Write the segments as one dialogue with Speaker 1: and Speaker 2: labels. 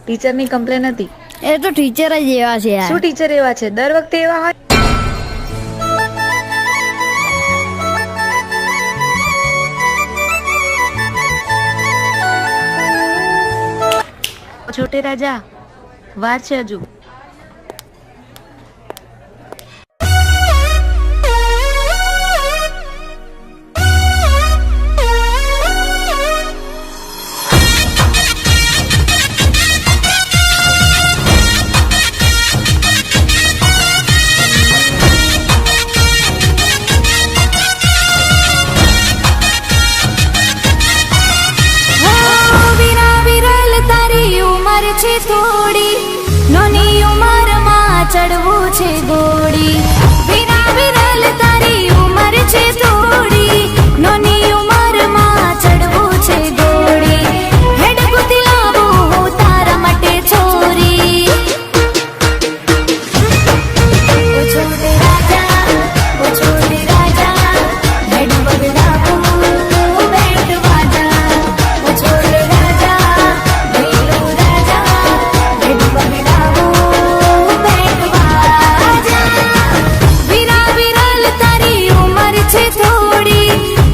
Speaker 1: ટીચરની complain હતી.
Speaker 2: એ તો teacher જ એવા છે યાર.
Speaker 1: શું ટીચર એવા છે? દર વખતે એવા હોય. છોટે રાજા, વાર છે હજુ.
Speaker 3: થોડી નાની ઉંમરમાં ચડવું છે ગોળી. વિરા વિરલ તારી ઉંમર છે થોડી નાની ઉંમરમાં ચડવું છે ગોળી. હેડ ગુતી લાવું હું તારા માટે છોરી. ઓ છોટે રાજા, ઓ છોટે રાજા, હેડ બગડાવું બેટ વાજા. ઓ છોટે રાજા, ભૈલો રાજા, વિરા વિરલ તારી ઉંમર છે થોડી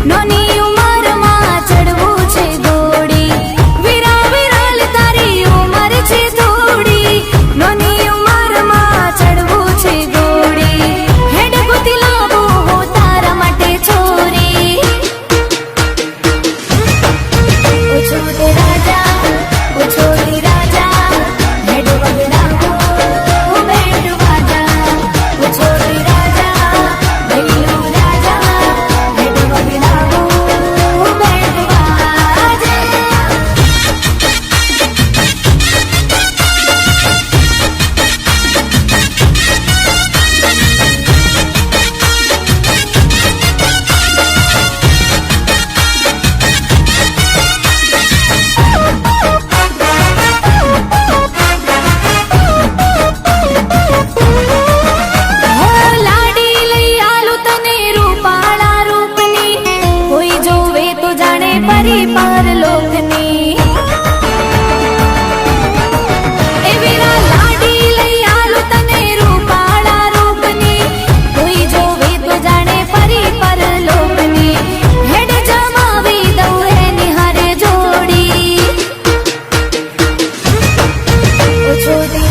Speaker 3: નાની ઉંમરમાં ચડવું છે ગોળી. વિરા વિરલ તારી ઉંમર છે થોડી નાની ઉંમરમાં ચડવું છે ગોળી. હેડ ગુતી લાવું હું તારા માટે છોરી. ઓ છોટે રાજા, ઓ છોટી રાજા, હેડ બગડાવું બેટ વાજા. ઓ છોટી રાજા, ભૈલો રાજા, હેડ બગડાવું બેટ વાજા. લાડી લઈ આલુ તને રૂપાળા રૂપની, કોઈ જોવે તો જાણે પરી પરલોકની. એ વીરા લાડી લઈ આલુ તને રૂપાળા રૂપની, કોઈ જોવે તો જાણે પરી પરલોકની. હેડ જમાવી દઉં એની હારે જોડી. ઓ છોટી